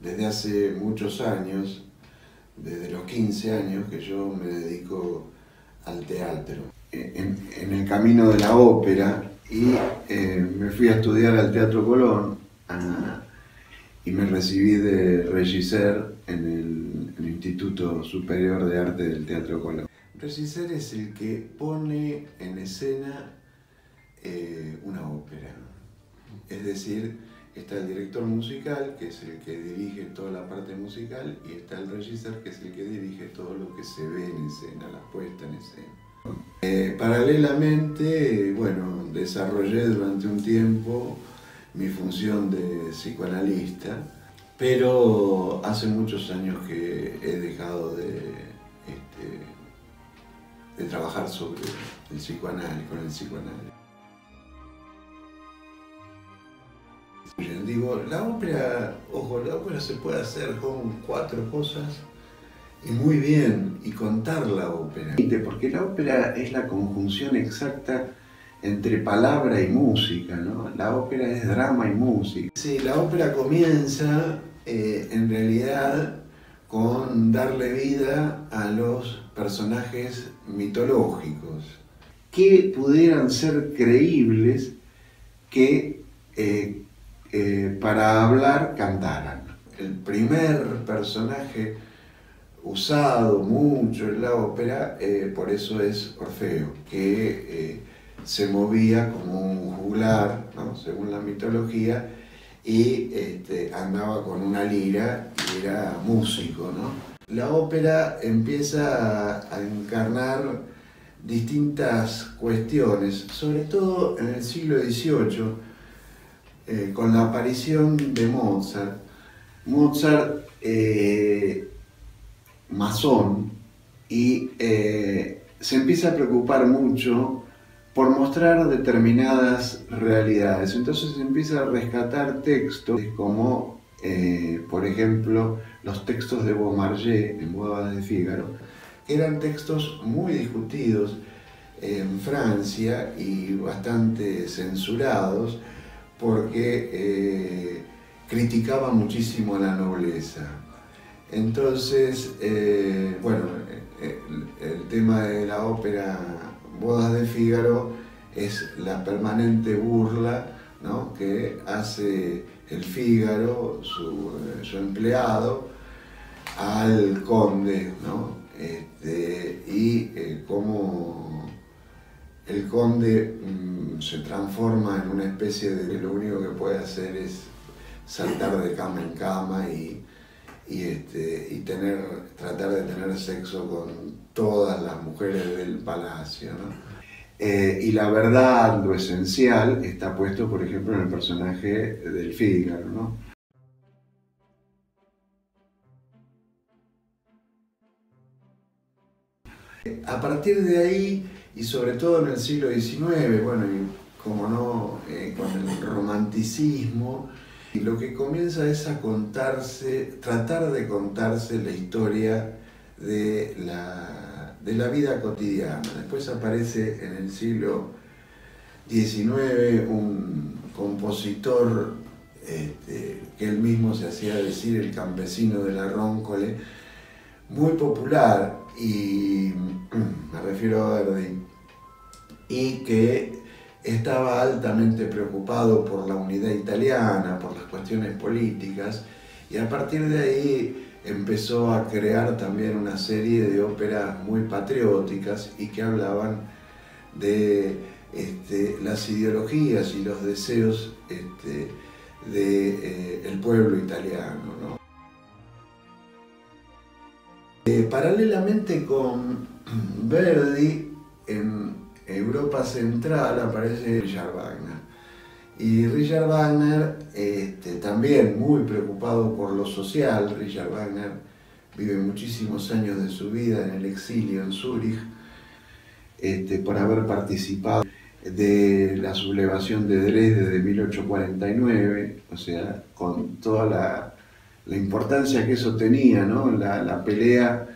Desde hace muchos años, desde los 15 años, que yo me dedico al teatro. En el camino de la ópera, y me fui a estudiar al Teatro Colón y me recibí de regisseur en el Instituto Superior de Arte del Teatro Colón. Regisseur es el que pone en escena una ópera, es decir, está el director musical, que es el que dirige toda la parte musical, y está el regisseur, que es el que dirige todo lo que se ve en escena, la puesta en escena. Paralelamente, bueno, desarrollé durante un tiempo mi función de psicoanalista, pero hace muchos años que he dejado de trabajar sobre el psicoanálisis, con el psicoanálisis. Digo, la ópera, ojo, la ópera se puede hacer con 4 cosas y muy bien, y contar la ópera. Porque la ópera es la conjunción exacta entre palabra y música, ¿no? La ópera es drama y música. Sí, la ópera comienza en realidad con darle vida a los personajes mitológicos que pudieran ser creíbles, que para hablar cantaran. El primer personaje usado mucho en la ópera, por eso es Orfeo, que se movía como un juglar, ¿no?, según la mitología, y andaba con una lira y era músico, ¿no? La ópera empieza a encarnar distintas cuestiones, sobre todo en el siglo XVIII, con la aparición de Mozart. Mozart, masón, y se empieza a preocupar mucho por mostrar determinadas realidades. Entonces empieza a rescatar textos como, por ejemplo, los textos de Beaumarchais en Bodas de Fígaro, que eran textos muy discutidos en Francia y bastante censurados, porque criticaba muchísimo a la nobleza. Entonces, bueno, el tema de la ópera Bodas de Fígaro es la permanente burla, ¿no?, que hace el Fígaro, su empleado, al conde, ¿no? Y cómo el conde se transforma en una especie de que lo único que puede hacer es saltar de cama en cama y tratar de tener sexo con todas las mujeres del palacio, ¿no? Y la verdad, lo esencial, está puesto, por ejemplo, en el personaje del Fígaro, ¿no? A partir de ahí, y sobre todo en el siglo XIX, bueno, y como no, con el romanticismo, y lo que comienza es a contarse, tratar de contarse la historia de la vida cotidiana. Después aparece en el siglo XIX un compositor que él mismo se hacía decir el campesino de la Róncole, muy popular, y me refiero a Verdi, y que estaba altamente preocupado por la unidad italiana, por las cuestiones políticas, y a partir de ahí empezó a crear también una serie de óperas muy patrióticas y que hablaban de las ideologías y los deseos del pueblo italiano, ¿no? Paralelamente con Verdi, en Europa Central aparece Richard Wagner. Y Richard Wagner, también muy preocupado por lo social. Richard Wagner vive muchísimos años de su vida en el exilio en Zúrich, por haber participado de la sublevación de Dresde de 1849, o sea, con toda la importancia que eso tenía, ¿no? La pelea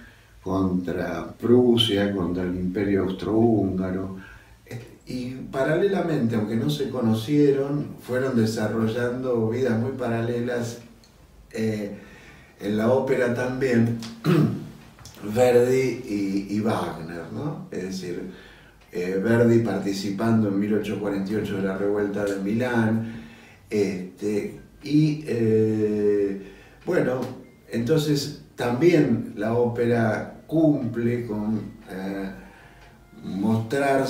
contra Prusia, contra el Imperio Austrohúngaro. Y paralelamente, aunque no se conocieron, fueron desarrollando vidas muy paralelas en la ópera también, Verdi y Wagner, ¿no? Es decir, Verdi participando en 1848 de la Revuelta de Milán, bueno, entonces también la ópera cumple con mostrar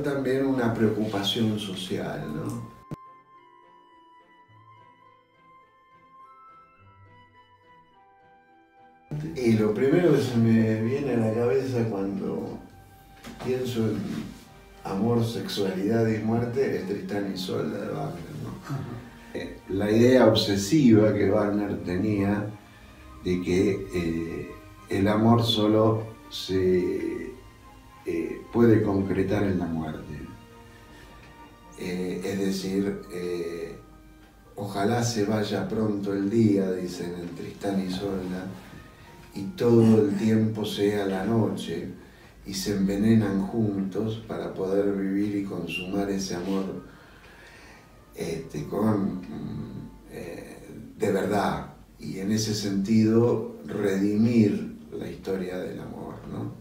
también una preocupación social, ¿no? Y lo primero que se me viene a la cabeza cuando pienso en amor, sexualidad y muerte es Tristán y Isolda de Wagner, ¿no? La idea obsesiva que Wagner tenía de que el amor solo se puede concretar en la muerte. Es decir, ojalá se vaya pronto el día, dicen en Tristán y Isolda, y todo el tiempo sea la noche, y se envenenan juntos para poder vivir y consumar ese amor de verdad, y en ese sentido redimir la historia del amor, ¿no?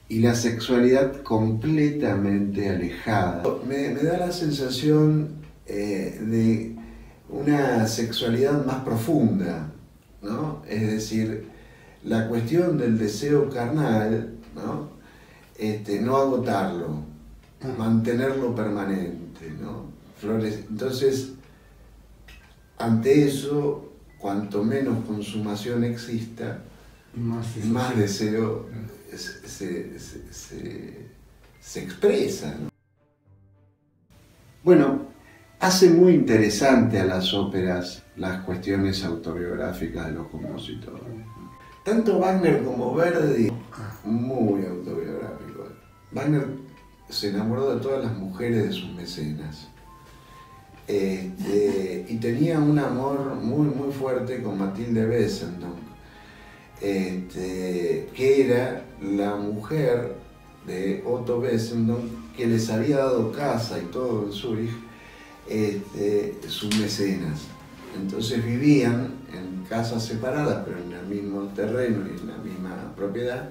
Y la sexualidad completamente alejada. Me da la sensación de una sexualidad más profunda, ¿no? Es decir, la cuestión del deseo carnal, ¿no? No agotarlo, mantenerlo permanente, ¿no? Entonces, ante eso, cuanto menos consumación exista, más deseo se expresa, ¿no? Bueno, hace muy interesante a las óperas las cuestiones autobiográficas de los compositores. Tanto Wagner como Verdi, muy autobiográficos. Wagner se enamoró de todas las mujeres de sus mecenas. Y tenía un amor muy, muy fuerte con Matilde Wesendonck, que era la mujer de Otto Wesendonck, que les había dado casa y todo en Zúrich, sus mecenas. Entonces vivían en casas separadas, pero en el mismo terreno y en la misma propiedad,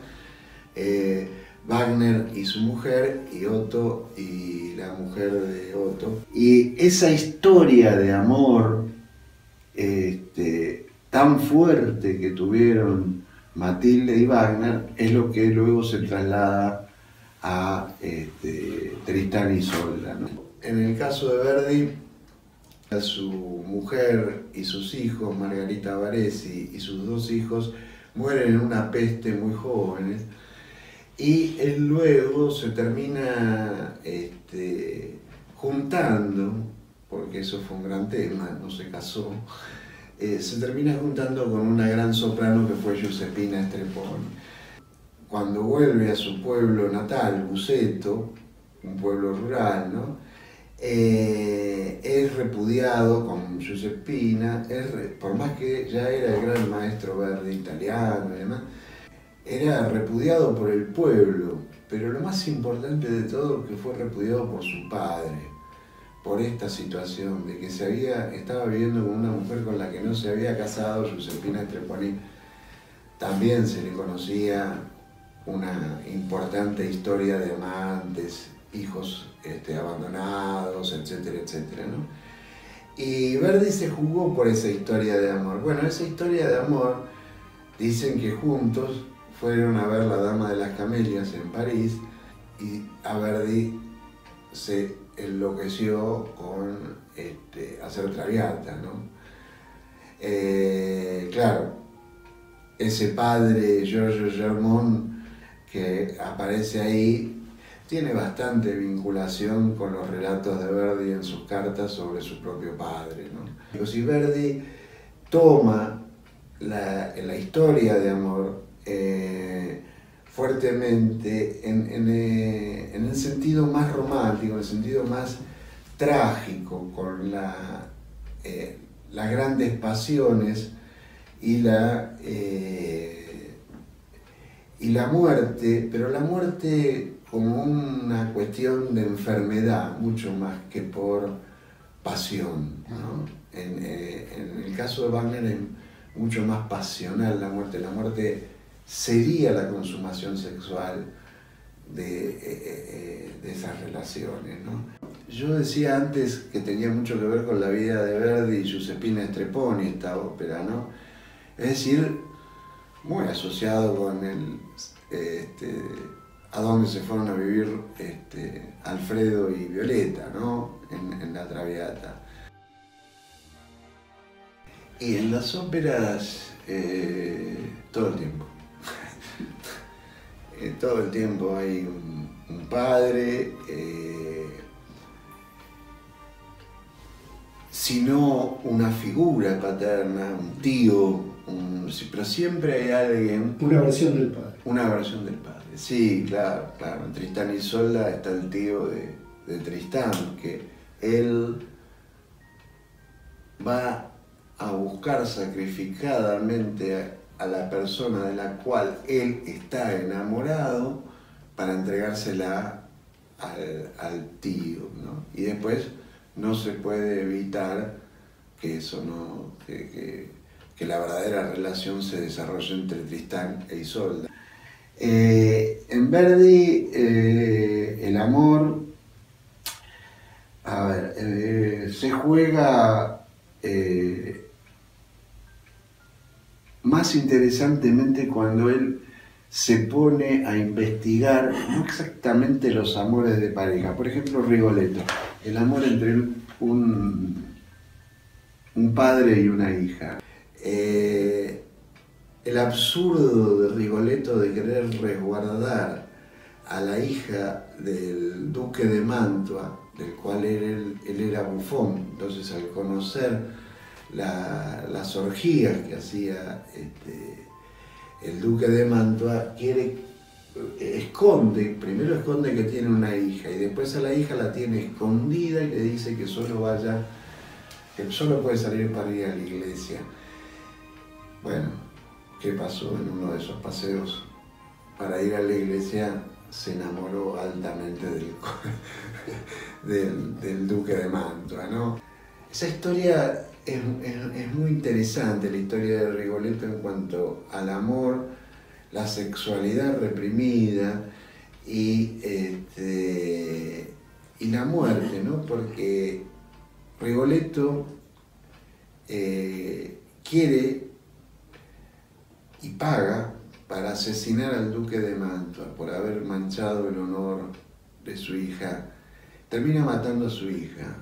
Wagner y su mujer, y Otto y la mujer de Otto. Y esa historia de amor tan fuerte que tuvieron Matilde y Wagner es lo que luego se traslada a Tristán y Isolda, ¿no? En el caso de Verdi, a su mujer y sus hijos, Margarita Baresi y sus dos hijos, mueren en una peste muy jóvenes, y él luego se termina juntando, porque eso fue un gran tema, no se casó, se termina juntando con una gran soprano que fue Giuseppina Strepponi. Cuando vuelve a su pueblo natal, Buceto, un pueblo rural, ¿no? Es repudiado con Giuseppina, por más que ya era el gran maestro Verdi italiano y demás, era repudiado por el pueblo, pero lo más importante de todo, que fue repudiado por su padre, por esta situación de que estaba viviendo con una mujer con la que no se había casado. Giuseppina Strepponi también se le conocía una importante historia de amantes, hijos abandonados, etcétera, etcétera, ¿no? Y Verdi se jugó por esa historia de amor. Bueno, esa historia de amor, dicen que juntos fueron a ver La Dama de las Camelias en París, y a Verdi se enloqueció con hacer Traviata, ¿no? Claro, ese padre, Giorgio Germont, que aparece ahí, tiene bastante vinculación con los relatos de Verdi en sus cartas sobre su propio padre, ¿no? Si Verdi toma la historia de amor, fuertemente en el sentido más romántico, en el sentido más trágico, con las grandes pasiones y la muerte, pero la muerte como una cuestión de enfermedad, mucho más que por pasión, ¿no? En el caso de Wagner es mucho más pasional la muerte. La muerte sería la consumación sexual de esas relaciones, ¿no? Yo decía antes que tenía mucho que ver con la vida de Verdi y Giuseppina Strepponi, esta ópera, ¿no? Es decir, muy asociado con a dónde se fueron a vivir Alfredo y Violeta, ¿no? En La Traviata. Y en las óperas todo el tiempo. Todo el tiempo hay un padre, sino una figura paterna, un tío, pero siempre hay alguien... Una versión del padre. Una versión del padre, sí, claro, claro. En Tristán y Isolda está el tío de Tristán, que él va a buscar sacrificadamente a la persona de la cual él está enamorado para entregársela al tío, ¿no? Y después no se puede evitar que eso no, que la verdadera relación se desarrolle entre Tristán e Isolda. En Verdi el amor, a ver, se juega más interesantemente cuando él se pone a investigar no exactamente los amores de pareja. Por ejemplo, Rigoletto, el amor entre un padre y una hija. El absurdo de Rigoletto de querer resguardar a la hija del duque de Mantua, del cual él era bufón. Entonces, al conocer las orgías que hacía el duque de Mantua, primero esconde que tiene una hija y después a la hija la tiene escondida y le dice que solo puede salir para ir a la iglesia. Bueno, ¿qué pasó en uno de esos paseos? Para ir a la iglesia se enamoró altamente del duque de Mantua, ¿no? Esa historia es muy interesante, la historia de Rigoletto en cuanto al amor, la sexualidad reprimida y la muerte, ¿no? Porque Rigoletto quiere y paga para asesinar al duque de Mantua por haber manchado el honor de su hija. Termina matando a su hija.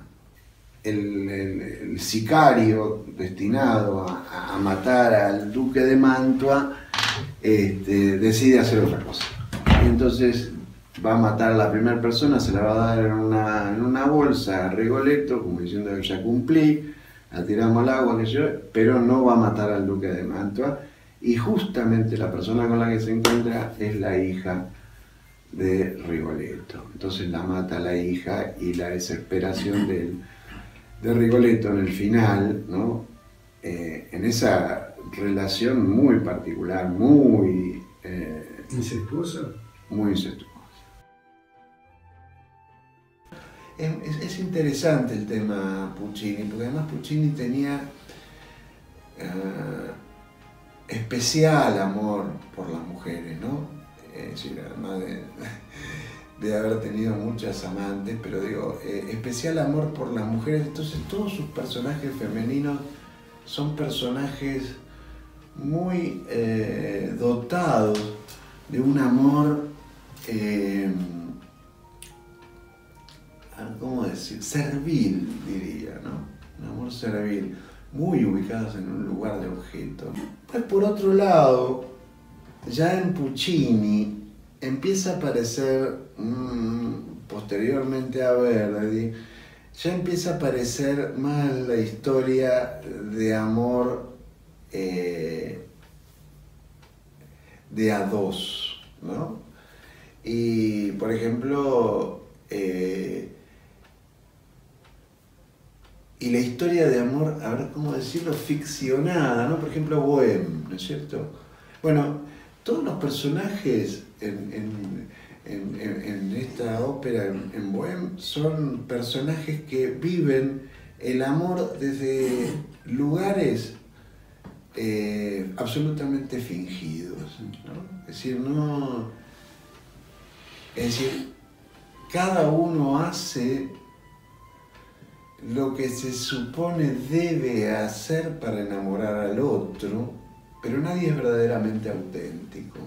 El sicario destinado a matar al duque de Mantua decide hacer otra cosa. Y entonces va a matar a la primera persona, se la va a dar en una bolsa a Rigoletto, como diciendo que ya cumplí, la tiramos al agua, pero no va a matar al duque de Mantua. Y justamente la persona con la que se encuentra es la hija de Rigoletto. Entonces la mata a la hija y la desesperación de Rigoletto en el final, ¿no? En esa relación muy particular, muy... ¿Incestuosa? Muy incestuosa. Es interesante el tema Puccini, porque además Puccini tenía especial amor por las mujeres, ¿no? Es decir, además de haber tenido muchas amantes, pero digo, especial amor por las mujeres. Entonces todos sus personajes femeninos son personajes muy dotados de un amor, ¿cómo decir? Servil, diría, ¿no? Un amor servil, muy ubicados en un lugar de objeto. Pues por otro lado, ya en Puccini empieza a aparecer, posteriormente a Verdi, ya empieza a aparecer más la historia de amor de a dos, ¿no? Y, por ejemplo, y la historia de amor, a ver cómo decirlo, ficcionada, ¿no? Por ejemplo, Bohème, ¿no es cierto? Bueno, todos los personajes en esta ópera, en Bohème, son personajes que viven el amor desde lugares absolutamente fingidos, ¿no? Es decir, no... Es decir, cada uno hace lo que se supone debe hacer para enamorar al otro, pero nadie es verdaderamente auténtico.